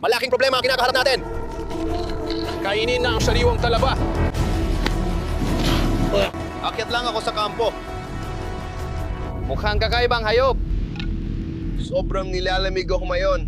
Malaking problema ang kinakaharap natin. Kainin na ang sariwang talaba. Akyat lang ako sa kampo. Mukhang kakaibang hayop. Sobrang nilalamig ako ngayon.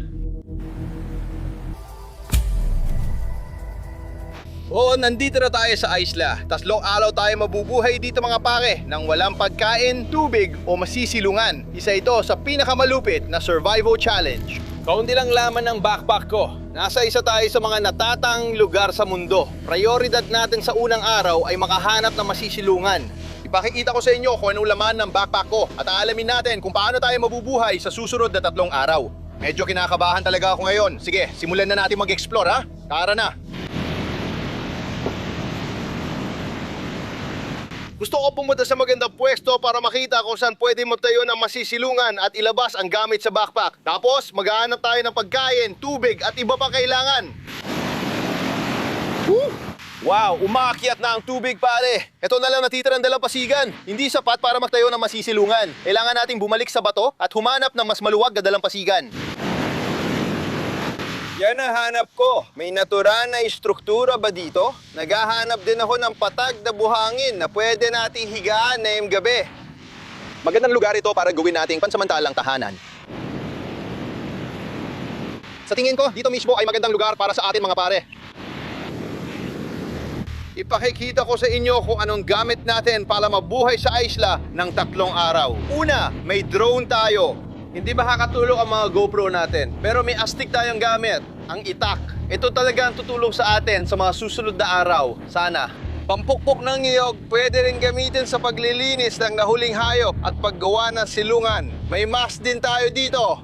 Oo, nandito na tayo sa isla. 3 araw tayo mabubuhay dito mga pare nang walang pagkain, tubig o masisilungan. Isa ito sa pinakamalupit na survival challenge. Kaunti lang laman ng backpack ko. Nasa isa tayo sa mga natatang lugar sa mundo. Prioridad natin sa unang araw ay makahanap ng masisilungan. Ipakikita ko sa inyo kung anong laman ng backpack ko at aalamin natin kung paano tayo mabubuhay sa susunod na 3 araw. Medyo kinakabahan talaga ako ngayon. Sige, simulan na natin mag-explore ha. Tara na! Gusto ko pumunta sa magandang pwesto para makita kung saan pwede magtayo ng masisilungan at ilabas ang gamit sa backpack. Tapos, maghahanap tayo ng pagkain, tubig at iba pa kailangan. Woo! Wow, umaakyat na ang tubig pare. Ito na lang natitirang dalampasigan. Hindi sapat para magtayo ng masisilungan. Kailangan nating bumalik sa bato at humanap ng mas maluwag na dalampasigan. Yan ang hanap ko. May natural na istruktura ba dito? Naghahanap din ako ng patag na buhangin na pwede nating higaan ngayong gabi. Magandang lugar ito para gawin nating pansamantalang tahanan. Sa tingin ko, dito mismo ay magandang lugar para sa atin mga pare. Ipakikita ko sa inyo kung anong gamit natin para mabuhay sa isla ng 3 araw. Una, may drone tayo. Hindi makakatulong ang mga GoPro natin, pero may astig tayong gamit, ang itak. Ito talaga ang tutulong sa atin sa mga susunod na araw, sana. Pampukpok ng niyog, pwede rin gamitin sa paglilinis ng nahuling hayop at paggawa ng silungan. May mask din tayo dito.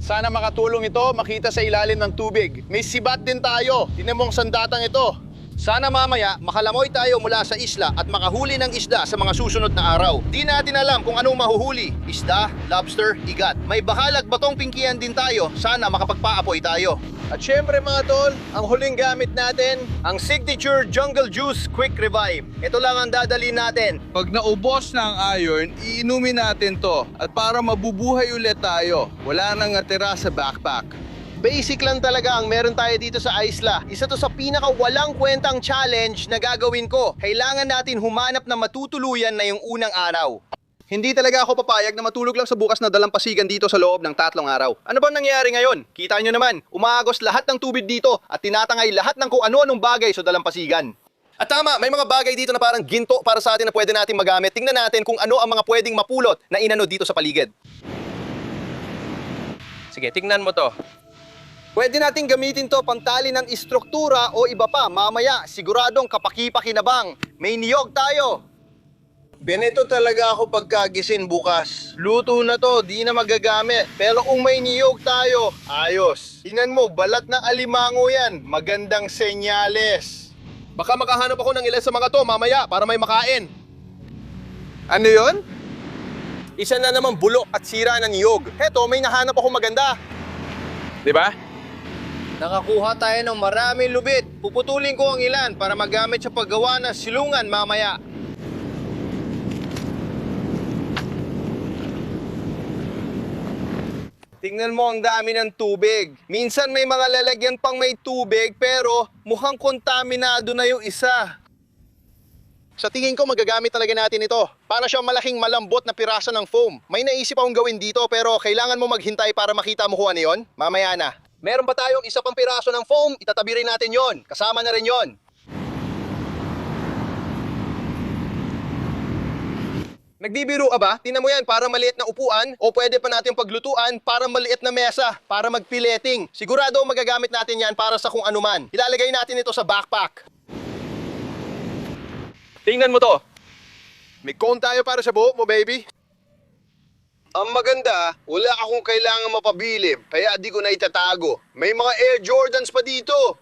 Sana makatulong ito makita sa ilalim ng tubig. May sibat din tayo, tinan mong sandatang ito. Sana mamaya makalamoy tayo mula sa isla at makahuli ng isda sa mga susunod na araw. Di natin alam kung anong mahuhuli. Isda, lobster, igat. May bakalag batong pingkian din tayo. Sana makapagpaapoy tayo. At syempre mga tol, ang huling gamit natin, ang Signature Jungle Juice Quick Revive. Ito lang ang dadali natin. Pag naubos na ang iron, iinumin natin to. At para mabubuhay ulit tayo, wala nang natira sa backpack. Basic lang talaga ang meron tayo dito sa isla. Isa to sa pinaka walang kwentang challenge na gagawin ko. Kailangan natin humanap na matutuluyan na yung unang araw. Hindi talaga ako papayag na matulog lang sa bukas na dalampasigan dito sa loob ng 3 araw. Ano bang nangyari ngayon? Kita nyo naman, umaagos lahat ng tubig dito at tinatangay lahat ng kung ano-anong bagay sa dalampasigan. At tama, may mga bagay dito na parang ginto para sa atin na pwede natin magamit. Tingnan natin kung ano ang mga pwedeng mapulot na inano dito sa paligid. Sige, tingnan mo to. Pwede natin gamitin to pantali ng istruktura o iba pa. Mamaya, siguradong kapaki-pakinabang. May niyog tayo. Benito talaga ako pagkagising bukas. Luto na to, di na magagamit. Pero kung may niyog tayo, ayos. Tingnan mo, balat na alimango yan. Magandang senyales. Baka makahanap ako ng ilan sa mga to mamaya para may makain. Ano yon? Isa na naman bulok at sira ng niyog. Heto, may nahanap ako maganda. Di ba? Nakakuha tayo ng maraming lubid. Puputulin ko ang ilan para magamit sa paggawa ng silungan mamaya. Tingnan mo ang dami ng tubig. Minsan may mga lalagyan pang may tubig pero mukhang kontaminado na yung isa. Sa tingin ko magagamit talaga natin ito. Para siyang malaking malambot na piraso ng foam. May naisip akong gawin dito pero kailangan mo maghintay para makita mo kung ano yun. Mamaya na. Meron pa tayong isa pang piraso ng foam, itatabi rin natin yon. Kasama na rin yon. Nagbibiro ka ba? Tingnan mo yan, para maliit na upuan o pwede pa natin paglutuan para maliit na mesa, para magpileting. Sigurado magagamit natin yan para sa kung anuman. Ilalagay natin ito sa backpack. Tingnan mo to. May cone tayo para sa buhok mo, baby. Ang maganda, wala akong kailangan mapabilib, kaya di ko na itatago. May mga Air Jordans pa dito.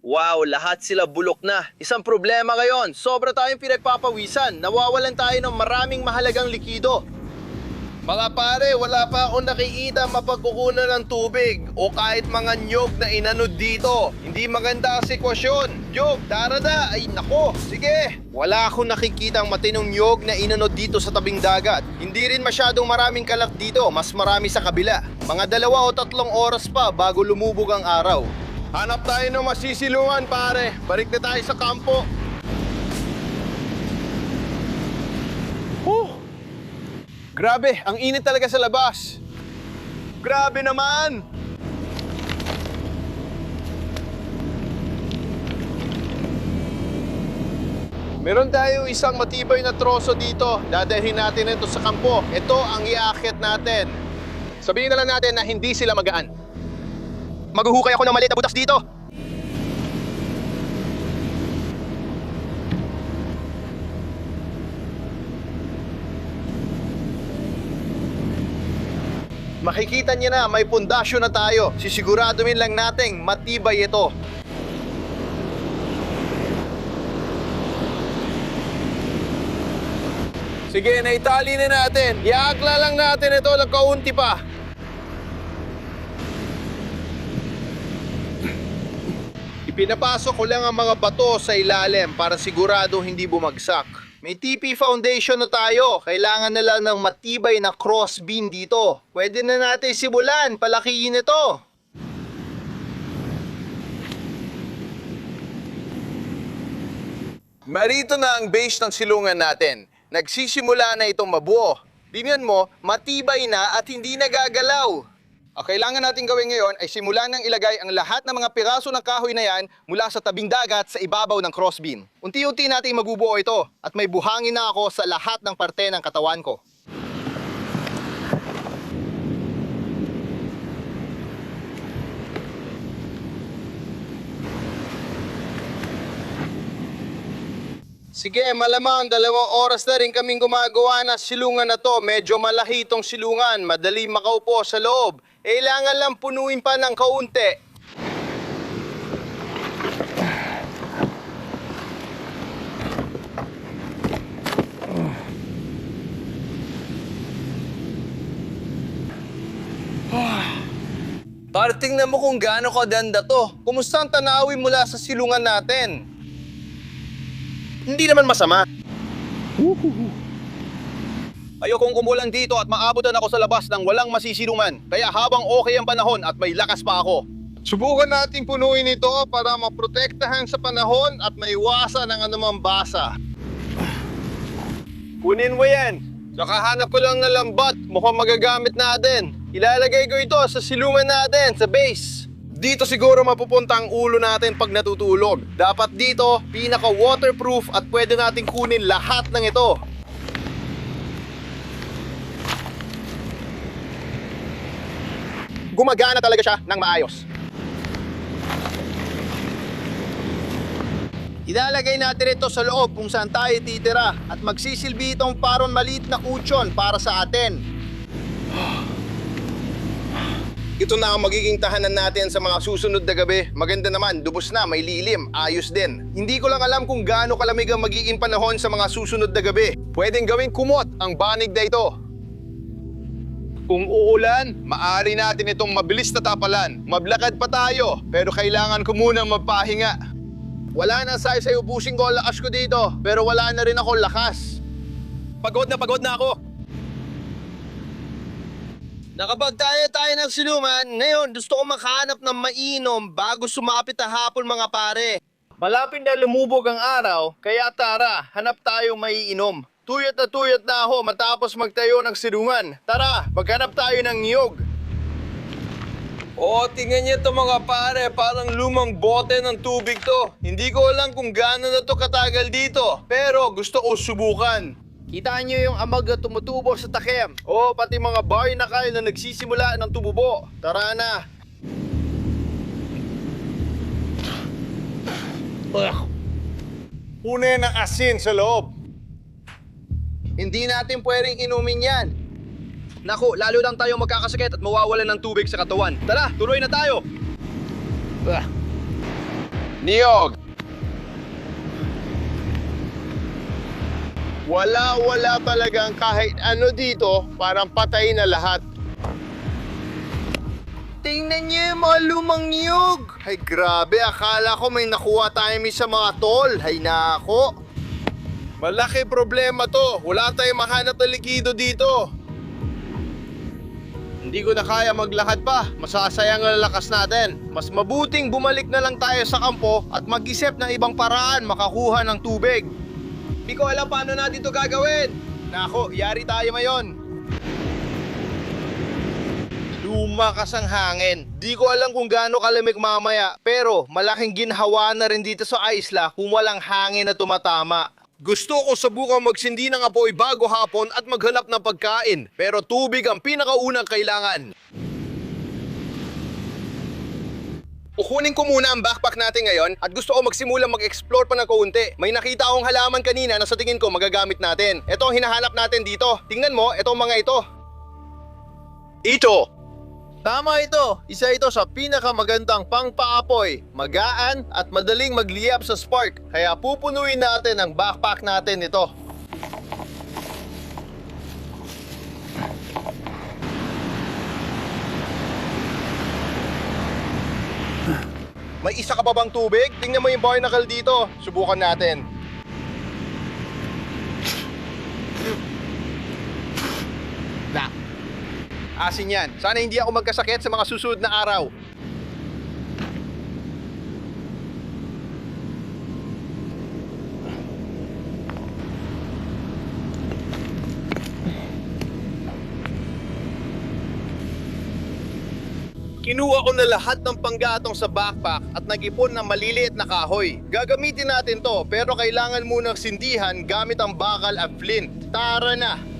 Wow, lahat sila bulok na. Isang problema ngayon, sobra tayong pinagpapawisan. Nawawalan tayo ng maraming mahalagang likido. Mga pare, wala pa akong nakikita mapagkukunan ng tubig o kahit mga nyog na inanod dito. Hindi maganda ang sitwasyon. Nyog, darada, ay nako, sige. Wala akong nakikitang matinong nyog na inanod dito sa tabing dagat. Hindi rin masyadong maraming kalak dito, mas marami sa kabila. Mga 2 o 3 oras pa bago lumubog ang araw. Hanap tayo ng masisilungan, pare. Balik na tayo sa kampo. Grabe, ang init talaga sa labas. Grabe naman! Meron tayo isang matibay na troso dito. Dadalhin natin ito sa kampo. Ito ang iaakit natin. Sabihin na lang natin na hindi sila magaan. Maghuhukay ako ng maliit na butas dito. Makikita niyo na may pundasyon na tayo. Sisiguraduhin lang nating matibay ito. Sige, naitali na natin. Iakla lang natin ito ng kaunti pa. Ipinapasok ko lang ang mga bato sa ilalim para sigurado hindi bumagsak. May TP foundation na tayo. Kailangan na lang ng matibay na crossbeam dito. Pwede na natin simulan. Palakihin ito. Marito na ang base ng silungan natin. Nagsisimula na itong mabuo. Tingnan mo, matibay na at hindi nagagalaw. Ang kailangan natin gawin ngayon ay simulan ng ilagay ang lahat ng mga piraso ng kahoy na yan mula sa tabing dagat sa ibabaw ng crossbeam. Unti-unti natin mabubuo ito at may buhangin na ako sa lahat ng parte ng katawan ko. Sige, malamang 2 oras na rin kaming gumagawa na silungan na to. Medyo malaki itong silungan, madali makaupo sa loob. Kailangan lang punuin pa ng kaunti. Para tingnan mo kung gaano kadanda to. Kumusta ang tanawin mula sa silungan natin? Hindi naman masama. Ayokong umulan dito at maabutan ako sa labas ng walang masisilungan. Kaya habang okay ang panahon at may lakas pa ako. Subukan nating punuin ito para maprotektahan sa panahon at maiwasan ang anumang basa. Kunin mo yan. Saka hanap ko lang na lambat. Mukhang magagamit natin. Ilalagay ko ito sa silungan natin, sa base. Dito siguro mapupunta ang ulo natin pag natutulog. Dapat dito, pinaka-waterproof at pwede nating kunin lahat ng ito. Gumagana talaga siya ng maayos. Ilalagay natin ito sa loob kung saan tayo titira at magsisilbi itong parang maliit na kutsyon para sa atin. Ito na ang magiging tahanan natin sa mga susunod na gabi. Maganda naman, dubos na, may lilim, ayos din. Hindi ko lang alam kung gaano kalamig ang magiging panahon sa mga susunod na gabi. Pwedeng gawing kumot ang banig na ito. Kung uulan, maaari natin itong mabilis na tapalan. Maglakad pa tayo, pero kailangan ko munang magpahinga. Wala na say ubusin ko ang lakas ko dito, pero wala na rin ako lakas. Pagod na ako. Nakapagtaya tayo ng siluman, ngayon gusto ko makahanap ng mainom bago sumapit ang hapon mga pare. Malapit na lumubog ang araw, kaya tara, hanap tayong maiinom. Tuyot na ako matapos magtayo ng silungan. Tara, maghanap tayo ng niyog. Tingnan niyo ito mga pare, parang lumang bote ng tubig to. Hindi ko alam kung gaano na to katagal dito, pero gusto ko subukan. Kita niyo yung amag na tumutubo sa takem. Pati mga barnacle na nagsisimula ng tumubo. Tara na. Puno ng asin sa loob. Hindi natin pwedeng inumin yan. Naku, lalo lang tayo magkakasakit at mawawalan ng tubig sa katawan. Tara, tuloy na tayo. Niyog. Wala talagang kahit ano dito, parang patay na lahat. Tingnan niyo yung mga lumang niyog. Ay grabe, akala ko may nakuha tayo sa mga tol. Ay nako. Malaki problema to. Wala tayong mahanap na likido dito. Hindi ko na kaya maglakad pa. Masasayang ang lakas natin. Mas mabuting bumalik na lang tayo sa kampo at mag-isip ng ibang paraan makakuha ng tubig. Hindi ko alam paano natin ito gagawin. Nako, yari tayo ngayon. Lumakas ang hangin. Di ko alam kung gaano kalamig mamaya, pero malaking ginhawa na rin dito sa isla kung walang hangin na tumatama. Gusto ko subukang magsindi ng apoy bago hapon at maghanap ng pagkain, pero tubig ang pinakaunang kailangan. Kukunin ko muna ang backpack natin ngayon at gusto ko magsimulang mag-explore pa ng kaunti. May nakita akong halaman kanina na sa tingin ko magagamit natin. Ito ang hinahanap natin dito. Tingnan mo, itong mga ito. Ito! Tama ito! Isa ito sa pinakamagandang pangpaapoy, magaan at madaling magliyab sa spark. Kaya pupunuin natin ang backpack natin ito. May isa ka pa bang tubig? Tingnan mo yung barnacle dito. Subukan natin. Asin yan. Sana hindi ako magkasakit sa mga susunod na araw. Kinuha ko na lahat ng panggatong sa backpack at nag-ipon ng maliliit na kahoy. Gagamitin natin to pero kailangan munang sindihan gamit ang bakal at flint. Tara na!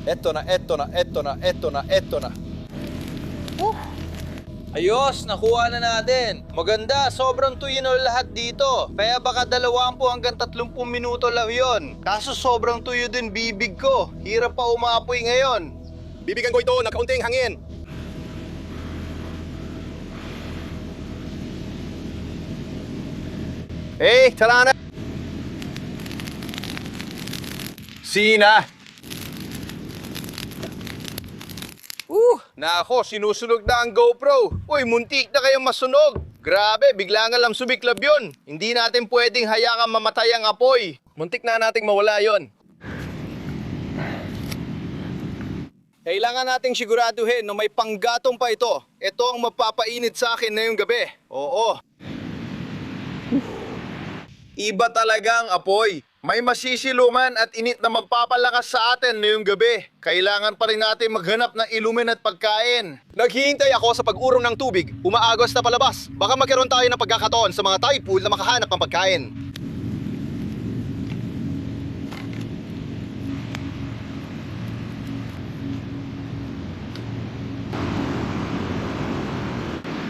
Eto na. Ayos, nakuha na natin. Maganda, sobrang tuyo na lahat dito. Kaya baka 20 hanggang 30 minuto lang yon. Kaso sobrang tuyo din bibig ko. Hirap pa umapoy ngayon. Bibigyan ko ito ng kaunting hangin. Tara na! Sina! Nako, sinusunog na ang GoPro. Uy, muntik na kayong masunog. Grabe, bigla nga lang sumiklab yun. Hindi natin pwedeng hayaan mamatay ang apoy. Muntik na nating mawala yon. Kailangan nating siguraduhin na may panggatong pa ito. Ito ang mapapainit sa akin ngayong gabi. Oo. Iba talaga ang apoy. May masisiluman at init na magpapalakas sa atin ngayong gabi. Kailangan pa rin natin maghanap ng ilumin at pagkain. Naghihintay ako sa pag-urong ng tubig. Umaagos na palabas. Baka magkaroon tayo ng pagkakataon sa mga tide pool na makahanap ng pagkain.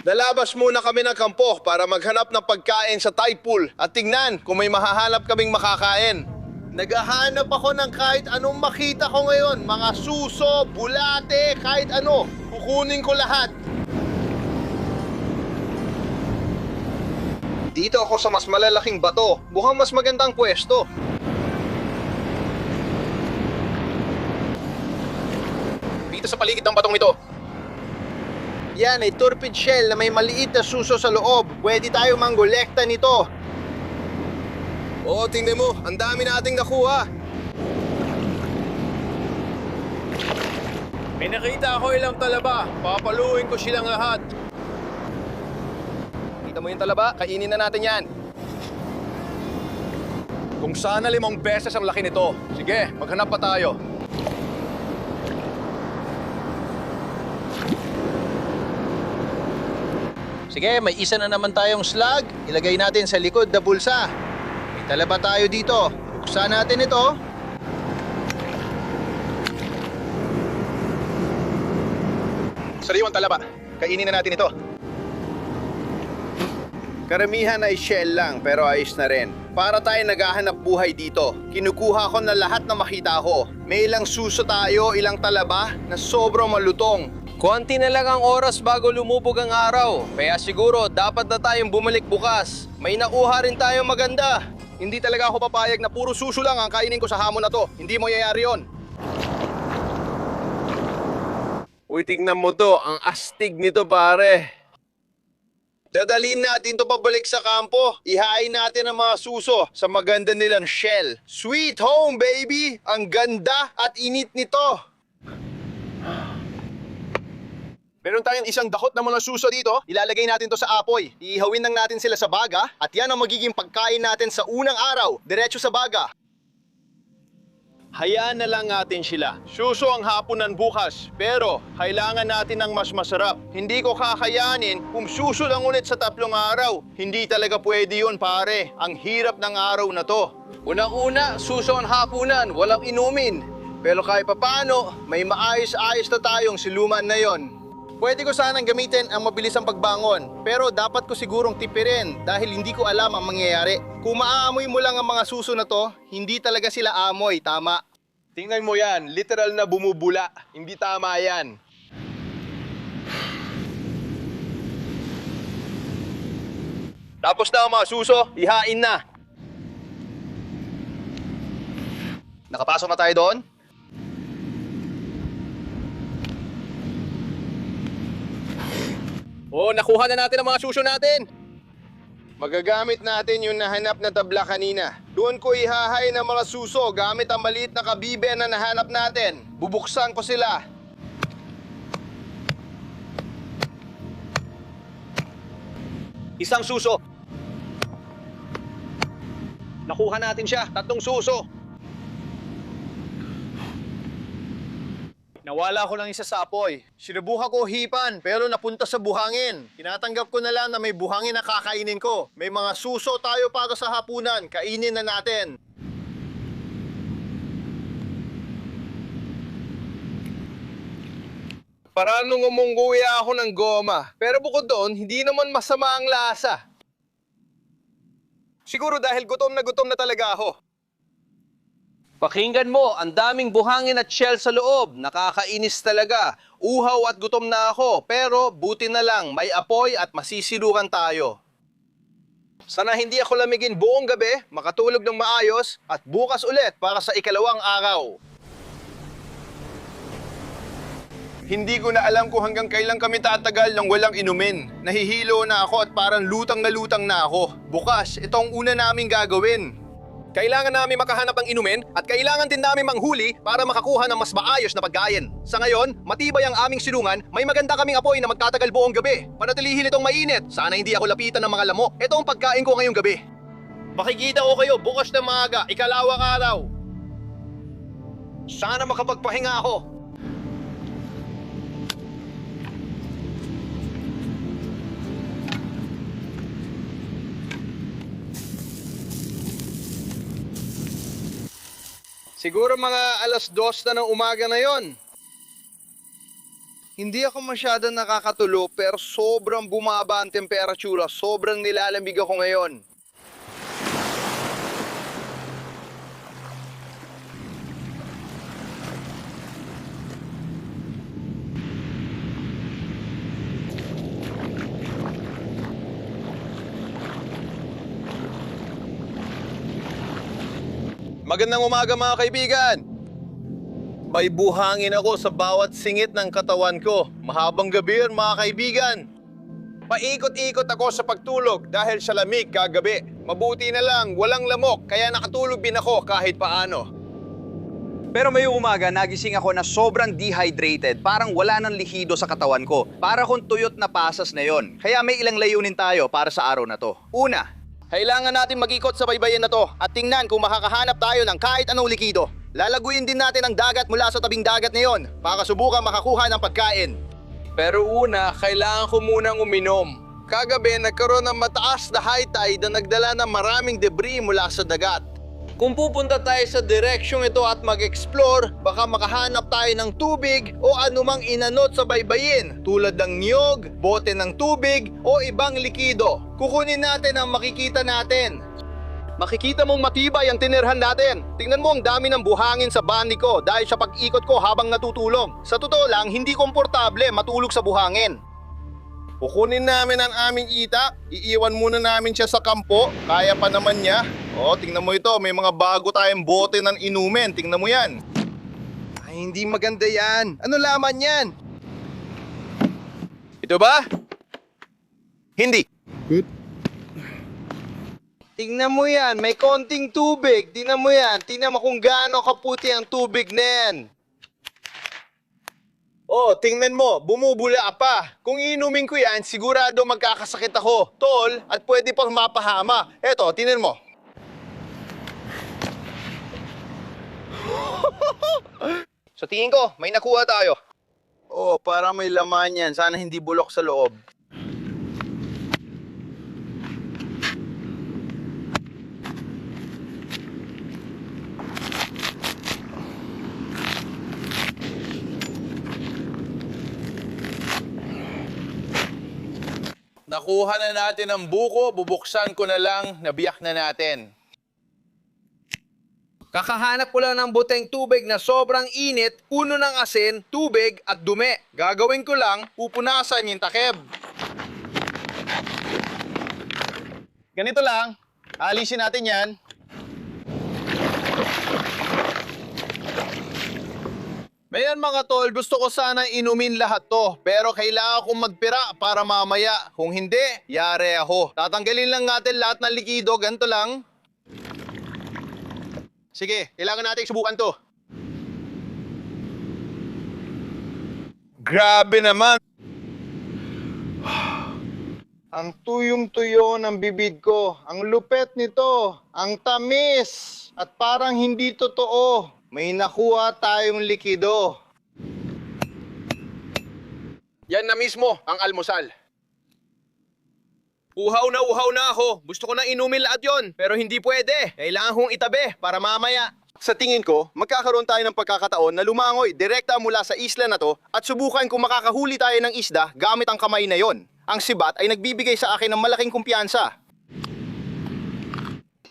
Lalabas muna kami ng kampo para maghanap ng pagkain sa tide pool at tingnan kung may mahahanap kaming makakain. Naghahanap ako ng kahit anong makita ko ngayon. Mga suso, bulate, kahit ano. Kukunin ko lahat. Dito ako sa mas malalaking bato. Mukhang mas magandang pwesto. Dito sa paligid ng batong ito. Yan ay turpid shell na may maliit na suso sa loob. Pwede tayo manggolekta nito. Oo, tingnan mo. Ang dami nating nakuha. May nakita ako ilang talaba. Papaluin ko silang lahat. Kita mo yung talaba? Kainin na natin yan. Kung sana 5 beses ang laki nito. Sige, maghanap pa tayo. Sige, may isa na naman tayong slug. Ilagay natin sa likod na bulsa. May talaba tayo dito. Buksan natin ito. Sariwang talaba. Kainin na natin ito. Karamihan ay shell lang pero ayos na rin. Para tayo naghahanap buhay dito. Kinukuha ko na lahat na makita ko. May ilang suso tayo, ilang talaba na sobrang malutong. Konti na lang ang oras bago lumubog ang araw. Kaya siguro dapat na tayong bumalik bukas. May nakuha rin tayong maganda. Hindi talaga ako papayag na puro suso lang ang kainin ko sa hamon na to. Hindi mo yayari yon. Uy, tingnan mo to. Ang astig nito, pare. Dadalhin natin to pabalik sa kampo. Ihain natin ang mga suso sa maganda nilang shell. Sweet home, baby! Ang ganda at init nito. Meron tayong isang dakot na mga suso dito. Ilalagay natin to sa apoy. Iihawin lang natin sila sa baga at yan ang magiging pagkain natin sa unang araw. Diretso sa baga. Hayaan na lang natin sila. Suso ang hapunan bukas, pero kailangan natin ng mas masarap. Hindi ko kakayanin kung suso lang ulit sa 3 araw. Hindi talaga pwede yun, pare. Ang hirap ng araw na to. Unang-una, suso ang hapunan, walang inumin. Pero kahit papano, may maayos-ayos na tayong siluman na yon. Pwede ko sanang gamitin ang mabilisang pagbangon, pero dapat ko sigurong tipirin dahil hindi ko alam ang mangyayari. Kung maaamoy mo lang ang mga suso na to, hindi talaga sila amoy, tama? Tingnan mo yan, literal na bumubula. Hindi tama yan. Tapos na ang mga suso, ihain na. Nakapasok na tayo doon? Nakuha na natin ang mga suso natin. Magagamit natin yung nahanap na tabla kanina. Doon ko ihahay ng mga suso gamit ang maliit na kabibe na nahanap natin. Bubuksan ko sila. Isang suso. Nakuha natin siya, 3 suso. Nawala ko lang isa sa apoy. Sinubukan ko hipan, pero napunta sa buhangin. Tinatanggap ko na lang na may buhangin na kakainin ko. May mga suso tayo para sa hapunan. Kainin na natin. Para nung umungguya ako ng goma. Pero bukod doon, hindi naman masama ang lasa. Siguro dahil gutom na talaga ako. Pakinggan mo, ang daming buhangin at shell sa loob. Nakakainis talaga. Uhaw at gutom na ako, pero buti na lang, may apoy at masisilukan tayo. Sana hindi ako lamigin buong gabi, makatulog ng maayos, at bukas ulit para sa ikalawang araw. Hindi ko na alam kung hanggang kailan kami tatagal ng walang inumin. Nahihilo na ako at parang lutang na ako. Bukas, itong una naming gagawin. Kailangan namin makahanap ng inumin at kailangan din namin manghuli para makakuha ng mas maayos na pagkain. Sa ngayon, matibay ang aming silungan, may maganda kaming apoy na magtatagal buong gabi. Panatilihin itong mainit, sana hindi ako lapitan ng mga lamok. Ito ang pagkain ko ngayong gabi. Makikita ko kayo bukas na maaga, ikalawang araw. Sana makapagpahinga ako. Siguro mga 2:00 na ng umaga na yon. Hindi ako masyadong nakakatulog pero sobrang bumaba ang temperatura. Sobrang nilalamig ako ngayon. Magandang umaga mga kaibigan! May buhangin ako sa bawat singit ng katawan ko. Mahabang gabi yun mga kaibigan. Paikot-ikot ako sa pagtulog dahil sa lamig kagabi. Mabuti na lang, walang lamok, kaya nakatulog din ako kahit paano. Pero may umaga, nagising ako na sobrang dehydrated, parang wala nang lihido sa katawan ko. Para kung tuyot na pasas na yon. Kaya may ilang layunin tayo para sa araw na to. Una, Kailangan natin mag-ikot sa baybayin na to at tingnan kung makakahanap tayo ng kahit anong likido. Lalaguin din natin ang dagat mula sa tabing dagat na yon para subukan makakuha ng pagkain. Pero una, kailangan ko munang uminom. Kagabi, nagkaroon ng mataas na high tide na nagdala ng maraming debris mula sa dagat. Kung pupunta tayo sa direksyong ito at mag-explore, baka makahanap tayo ng tubig o anumang inanot sa baybayin tulad ng niyog, bote ng tubig o ibang likido. Kukunin natin ang makikita natin. Makikita mong matibay ang tinirhan natin. Tingnan mo ang dami ng buhangin sa bandi ko dahil sa pag-ikot ko habang natutulog. Sa totoo lang, hindi komportable matulog sa buhangin. Kukunin namin ang aming itak, iiwan muna namin siya sa kampo, kaya pa naman niya. O, tingnan mo ito, may mga bago tayong bote ng inumin, tingnan mo yan. Ay, hindi maganda yan. Ano laman yan? Ito ba? Hindi. Tingnan mo yan, may konting tubig. Tingnan mo yan. Tingnan mo kung gaano kaputi ang tubig na yan. Oh, tingnan mo, bumubula pa. Kung inumin ko yan, sigurado magkakasakit ako. Tol, at pwede pang mapahama. Eto, tingnan mo. Sa tingin ko, may nakuha tayo. Oh, para may laman yan. Sana hindi bulok sa loob. Nakuha na natin ang buko, bubuksan ko na lang, nabiyak na natin. Kakahanap ko lang ng buteng tubig na sobrang init, puno ng asin, tubig at dumi. Gagawin ko lang, pupunasan yung takeb. Ganito lang, alisin natin yan. Ngayon mga tol, gusto ko sana inumin lahat to, pero kailangan kong magpira para mamaya. Kung hindi, yare ako. Tatanggalin lang natin lahat ng likido, ganito lang. Sige, kailangan natin subukan to. Grabe naman! Ang tuyong-tuyo ng bibig ko. Ang lupet nito. Ang tamis. At parang hindi totoo. May nakuha tayong likido. Yan na mismo ang almusal. Uhaw na ako. Gusto ko na inumin lahat yon, pero hindi pwede. Kailangan kong itabi para mamaya. Sa tingin ko, magkakaroon tayo ng pagkakataon na lumangoy direkta mula sa isla na to at subukan kung makakahuli tayo ng isda gamit ang kamay na yon. Ang sibat ay nagbibigay sa akin ng malaking kumpiyansa.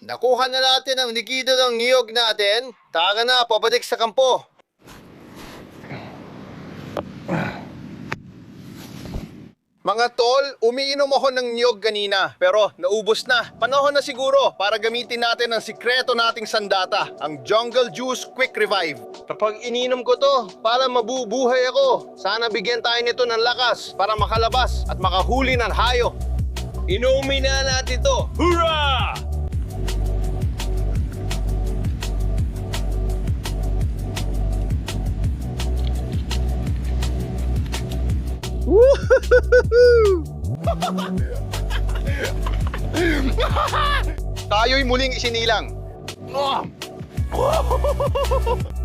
Nakuha na natin ang likido ng niyog natin. Tara na, pabalik sa kampo. Mga tol, umiinom ako ng niyog kanina, pero naubos na. Panahon na siguro para gamitin natin ang sikreto nating sandata, ang Jungle Juice Quick Revive. Kapag ininom ko to, para mabubuhay ako. Sana bigyan tayo nito ng lakas para makalabas at makahuli ng hayop. Inumin na natin to. Hurrah! Tayo'y muling isinilang.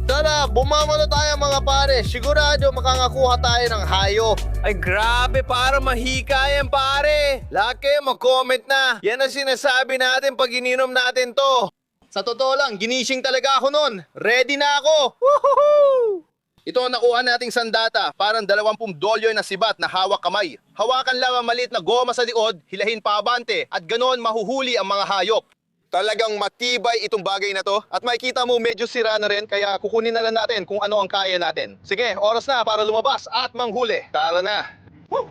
Tara, bumama na tayo mga pare. Sigurado makakakuha tayo ng hayop. Ay grabe, para mahika yan pare. Laki, mag-comment na. Yan ang sinasabi natin pag ininom natin to. Sa totoo lang, ginising talaga ako nun. Ready na ako. Woohoo! Ito ang nakuha nating sandata, parang 20 dolyo na sibat na hawak kamay. Hawakan lang ang maliit na goma sa liod, hilahin paabante, at ganoon mahuhuli ang mga hayop. Talagang matibay itong bagay na to, at makikita mo medyo sira na rin, kaya kukunin na lang natin kung ano ang kaya natin. Sige, oras na para lumabas at manghuli. Tara na. Woo!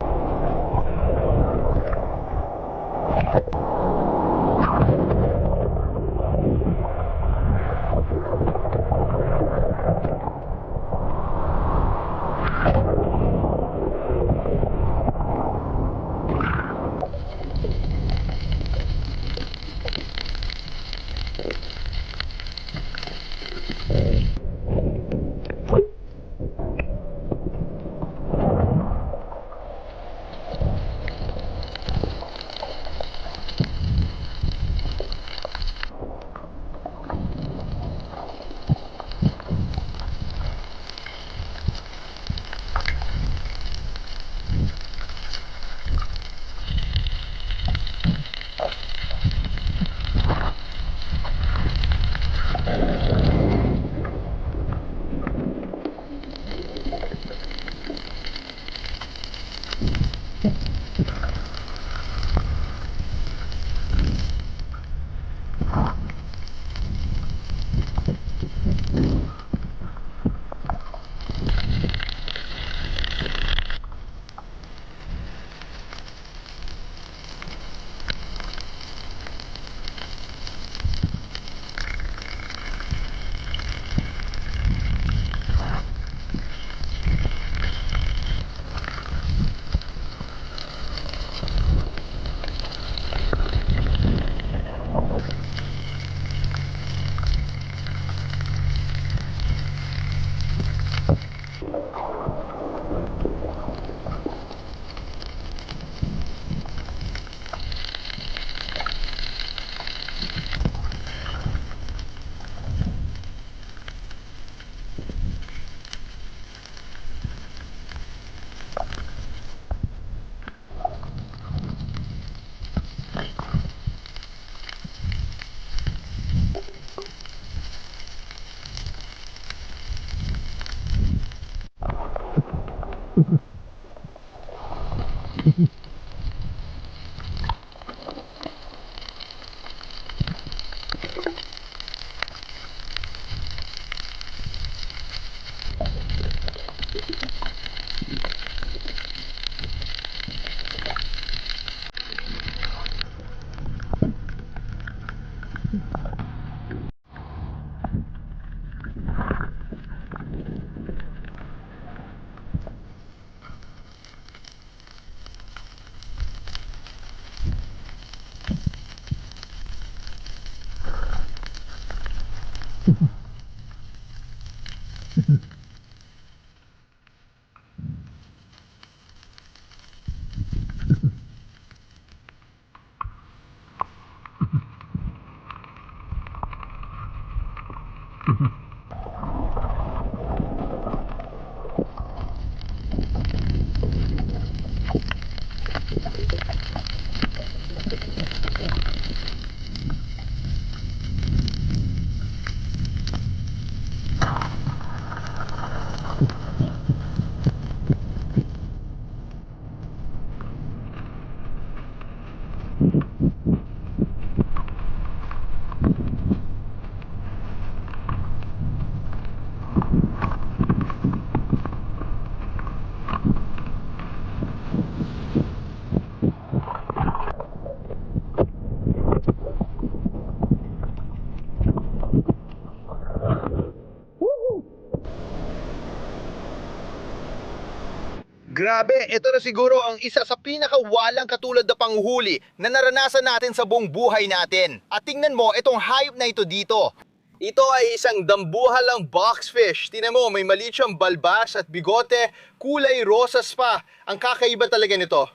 Grabe, ito na siguro ang isa sa pinakawalang katulad na panghuli na naranasan natin sa buong buhay natin. At tingnan mo, itong hayop na ito dito. Ito ay isang dambuhalang boxfish. Tingnan mo, may maliit siyang balbas at bigote, kulay rosas pa. Ang kakaiba talaga nito.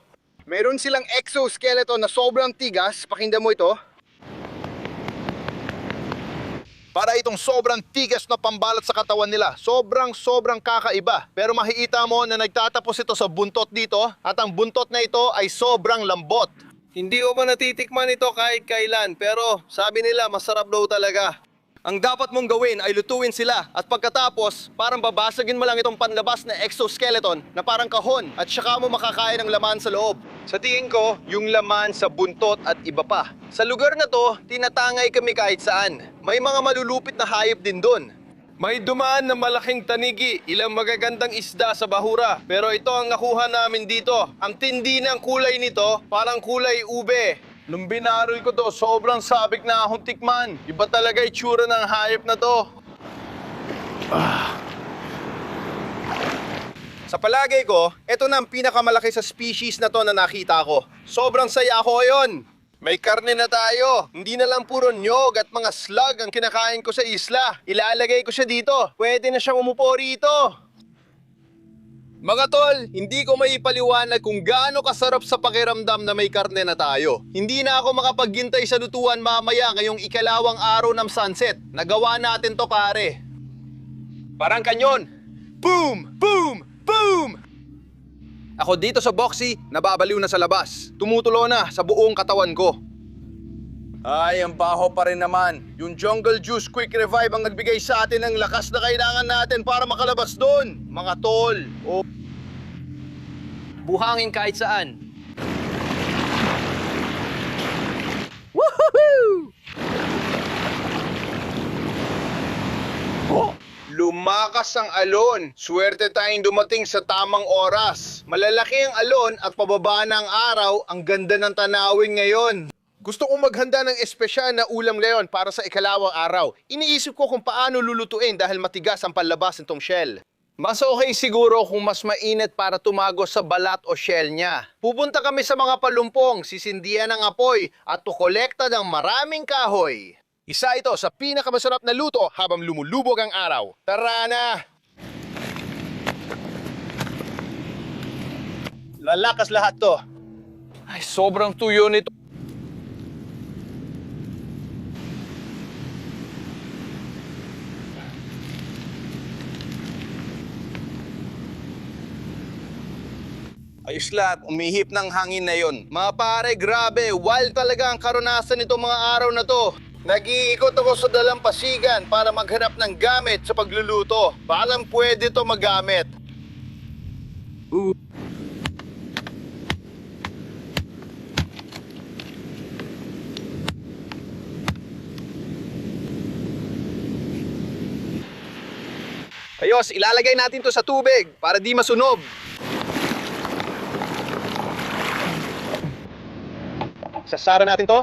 Meron silang exoskeleton na sobrang tigas. Pakinggan mo ito. Para itong sobrang tigas na pambalat sa katawan nila. Sobrang kakaiba. Pero makikita mo na nagtatapos ito sa buntot dito at ang buntot na ito ay sobrang lambot. Hindi ko pa natitikman ito kahit kailan, pero sabi nila masarap daw talaga. Ang dapat mong gawin ay lutuin sila at pagkatapos, parang babasagin mo lang itong panlabas na exoskeleton na parang kahon at saka mo makakain ng laman sa loob. Sa tingin ko, yung laman sa buntot at iba pa. Sa lugar na to, tinatangay kami kahit saan. May mga malulupit na hayop din doon. May dumaan na malaking tanigi, ilang magagandang isda sa bahura. Pero ito ang nakuha namin dito. Ang tindi ng kulay nito, parang kulay ube. Nung binarol ko to, sobrang sabik na akong tikman. Iba talaga itsura ng hayop na to. Sa palagay ko, ito na ang pinakamalaki sa species na to na nakita ko. Sobrang saya ko ngayon. May karne na tayo. Hindi na lang puro nyog at mga slug ang kinakain ko sa isla. Ilalagay ko siya dito. Pwede na siyang umupo rito. Mga tol, hindi ko maipaliwanag kung gaano kasarap sa pakiramdam na may karne na tayo. Hindi na ako makapaghintay sa lutuan mamaya ngayong ikalawang araw ng sunset. Nagawa natin to, pare. Parang kanyon. Boom! Boom! Boom! Ako dito sa boxy, nababaliw na sa labas. Tumutulo na sa buong katawan ko. Ay, ang baho pa rin naman. Yung Jungle Juice Quick Revive ang nagbigay sa atin ng lakas na kailangan natin para makalabas doon. Mga tol. Buhangin kahit saan. Woohoo! Lumakas ang alon. Swerte tayong dumating sa tamang oras. Malalaki ang alon at pababa na ang araw. Ang ganda ng tanawin ngayon. Gusto kong maghanda ng espesyal na ulam ngayon para sa ikalawang araw. Iniisip ko kung paano lulutuin dahil matigas ang panlabas nitong shell. Mas okay siguro kung mas mainit para tumagos sa balat o shell niya. Pupunta kami sa mga palumpong, sisindihan ng apoy at tukolekta ng maraming kahoy. Isa ito sa pinakamasarap na luto habang lumulubog ang araw. Tara na! Lalakas lahat to. Ay, sobrang tuyo nito. Ayos lahat, umihip ng hangin na yon. Mga pare, grabe, wild talaga ang karanasan nito mga araw na to. Nag-iikot ako sa dalampasigan para maghanap ng gamit sa pagluluto. Parang pwede to magamit. Ayos, ilalagay natin to sa tubig para di masunog. Sasara natin to.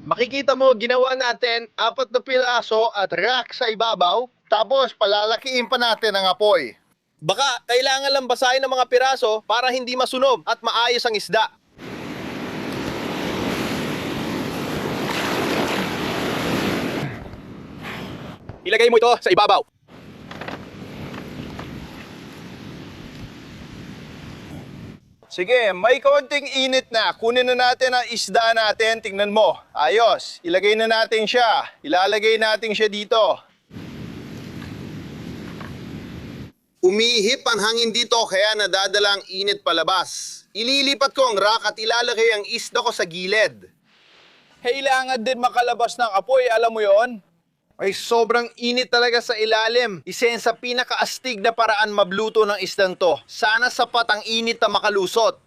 Makikita mo, ginawa natin 4 na piraso at rack sa ibabaw. Tapos, palalakiin pa natin ang apoy. Baka kailangan lang basahin ng mga piraso para hindi masunog at maayos ang isda. Ilagay mo ito sa ibabaw. Sige, may konting init na. Kunin na natin ang isda natin. Tingnan mo. Ayos. Ilagay na natin siya. Ilalagay natin siya dito. Umihip ang hangin dito kaya nadadala ang init palabas. Ililipat ko ang rack at ilalagay ang isda ko sa gilid. Kailangan din makalabas ng apoy, alam mo yon? Ay sobrang init talaga sa ilalim. Isa yan sa pinakaastig na paraan mabluto ng isdang to. Sana sapat ang init na makalusot.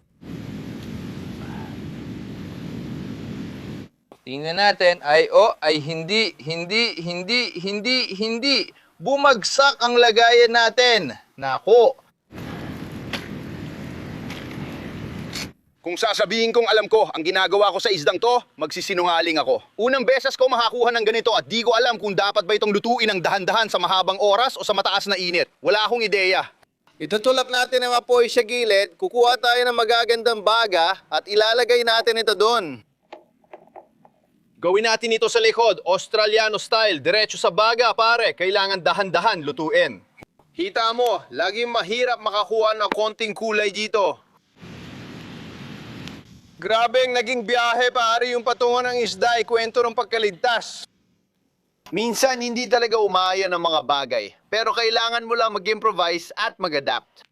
Tingnan natin, ay hindi. Bumagsak ang lagayan natin. Nako. Kung sasabihin kong alam ko ang ginagawa ko sa isdang to, magsisinungaling ako. Unang beses ko makakuha ng ganito at di ko alam kung dapat ba itong lutuin ng dahan-dahan sa mahabang oras o sa mataas na init. Wala akong ideya. Itutulak natin ang apoy sa gilid, kukuha tayo ng magagandang baga at ilalagay natin ito doon. Gawin natin ito sa likod, Australiano style, diretso sa baga pare, kailangan dahan-dahan lutuin. Kita mo, laging mahirap makakuha ng konting kulay dito. Grabe ang naging biyahe pare yung patungan ng isda ay kwento ng pagkaligtas. Minsan hindi talaga umaya ng mga bagay, pero kailangan mo lang mag-improvise at mag-adapt.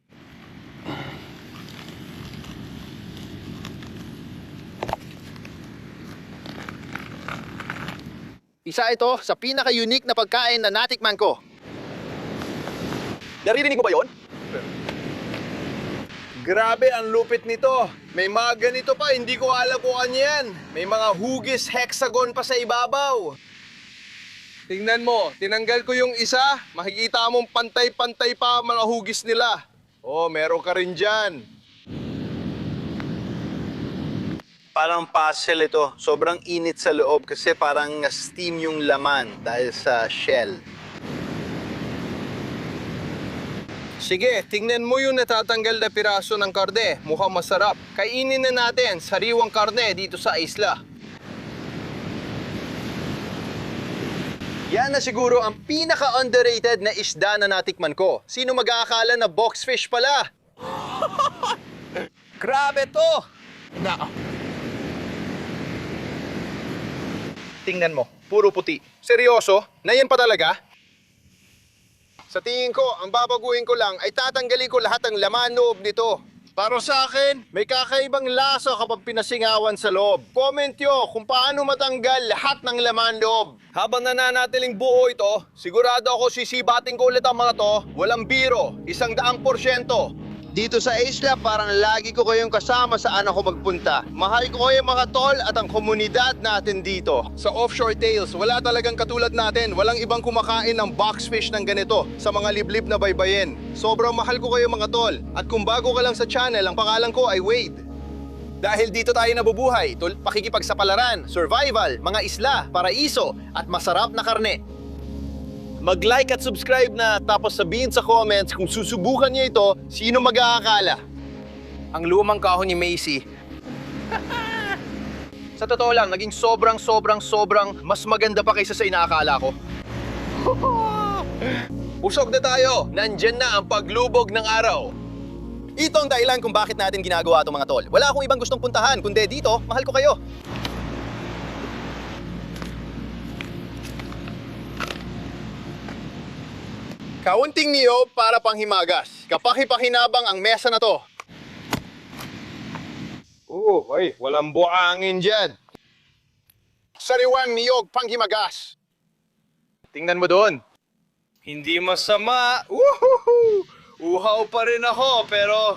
Isa ito sa pinaka-unique na pagkain na natikman ko. Naririnig mo ba yon? Grabe, ang lupit nito. May mga ganito pa, hindi ko alam kung ano yan. May mga hugis hexagon pa sa ibabaw. Tingnan mo, tinanggal ko yung isa. Makikita mong pantay-pantay pa mga hugis nila. Oh, meron ka rin dyan. Parang puzzle ito. Sobrang init sa loob kasi parang steam yung laman dahil sa shell. Sige, tingnan mo yung natatanggal na piraso ng karne. Mukhang masarap. Kainin na natin sariwang karne dito sa isla. Yan na siguro ang pinaka-underrated na isda na natikman ko. Sino mag-aakala na boxfish pala? Grabe to! Tingnan mo, puro puti. Seryoso? Na yan pa talaga? Sa tingin ko, ang babaguhin ko lang ay tatanggalin ko lahat ng laman loob nito. Para sa akin, may kakaibang lasa kapag pinasingawan sa loob. Comment nyo kung paano matanggal lahat ng laman loob. Habang nananatiling buo ito, sigurado ako sisibating ko ulit ang mga to. Walang biro, 100%. Dito sa isla, parang lagi ko kayong kasama saan ako magpunta. Mahal ko kayong mga tol at ang komunidad natin dito. Sa Offshore Tales, wala talagang katulad natin. Walang ibang kumakain ng boxfish ng ganito sa mga liblib na baybayin. Sobrang mahal ko kayong mga tol. At kung bago ka lang sa channel, ang pangalan ko ay Wade. Dahil dito tayo nabubuhay, pakikipagsapalaran, survival, mga isla, paraiso, at masarap na karne. Mag-like at subscribe na tapos sabihin sa comments kung susubukan niyo ito, sino mag-aakala? Ang lumang kahon ni Macy. Sa totoo lang, naging sobrang mas maganda pa kaysa sa inaakala ko. Usog na tayo! Nandyan na ang paglubog ng araw. Ito ang dahilan kung bakit natin ginagawa itong mga tol. Wala akong ibang gustong puntahan, kundi dito, mahal ko kayo. Kaunting niyog para panghimagas. Kapakipakinabang ang mesa na to. Ay, walang buhangin dyan. sariwang niyog panghimagas. Tingnan mo doon. Hindi masama. Woohoo! Uhaw pa rin ako, pero...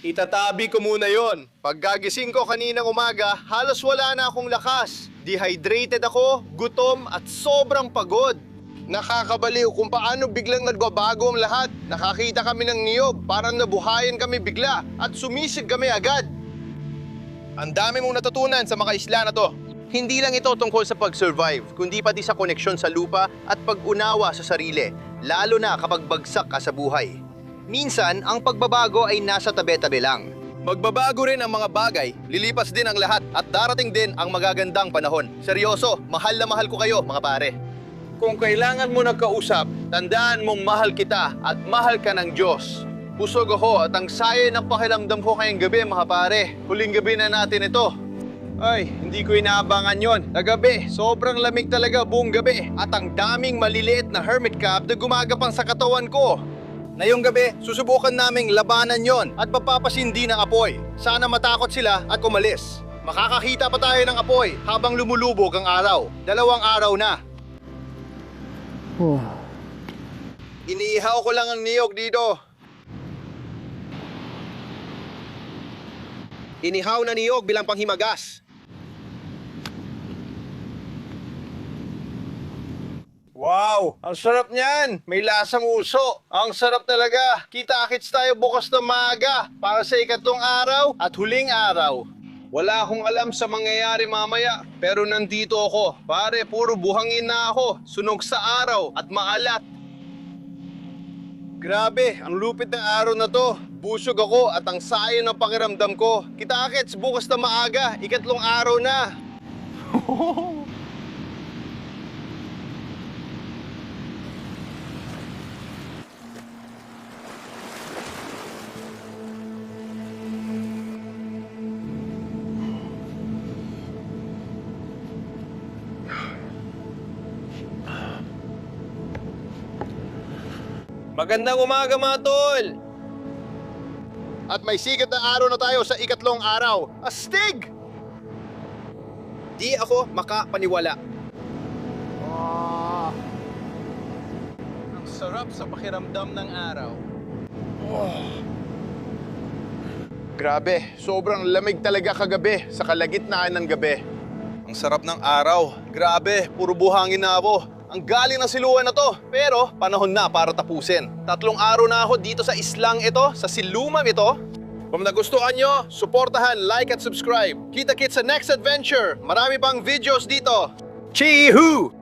Itatabi ko muna yon. Pagkagising ko kaninang umaga, halos wala na akong lakas. Dehydrated ako, gutom at sobrang pagod. Nakakabaliw kung paano biglang nagbabago ang lahat. Nakakita kami ng niyog, parang nabuhayan kami bigla at sumisig kami agad. Ang dami mong natutunan sa mga isla na to. Hindi lang ito tungkol sa pag-survive, kundi pati sa koneksyon sa lupa at pag-unawa sa sarili, lalo na kapag bagsak ka sa buhay. Minsan, ang pagbabago ay nasa tabi-tabi lang. Magbabago rin ang mga bagay, lilipas din ang lahat at darating din ang magagandang panahon. Seryoso, mahal na mahal ko kayo mga pare. Kung kailangan mo nagkausap, tandaan mong mahal kita at mahal ka ng Diyos. Busog ako at ang saya ng pakiramdam ko ngayong gabi mga pare. Huling gabi na natin ito. Ay, hindi ko inaabangan yon. Kagabi, sobrang lamig talaga buong gabi at ang daming maliliit na hermit crab na gumagapang sa katawan ko. Ngayong gabi, susubukan naming labanan yon at papapasindi ng apoy. Sana matakot sila at kumalis. Makakakita pa tayo ng apoy habang lumulubog ang araw. 2 araw na. Iniihaw ko lang ang niyog dito. Inihaw na niyog bilang panghimagas. Wow! Ang sarap niyan! May lasang uso. Ang sarap talaga. Kita-kits tayo bukas na maaga para sa ikatlong araw at huling araw. Wala akong alam sa mangyayari mamaya, pero nandito ako. Pare, puro buhangin na ako. Sunog sa araw at maalat. Grabe, ang lupit ng araw na to. Busog ako at ang sayo ng pakiramdam ko. Kita-kits bukas na maaga, ikatlong araw na. Magandang umaga mga tol! At may sikat na araw na tayo sa ikatlong araw. Astig! Di ako makapaniwala. Ang sarap sa pakiramdam ng araw. Grabe, sobrang lamig talaga kagabi sa kalagitnaan ng gabi. Ang sarap ng araw. Grabe, puro buhangin na ako. Ang galing ng siluan na to, pero panahon na para tapusin. 3 araw na ako dito sa islang ito, sa silumang ito. Kung nagustuhan nyo, suportahan, like at subscribe. Kita-kits sa next adventure. Marami pang videos dito. Chee-hoo!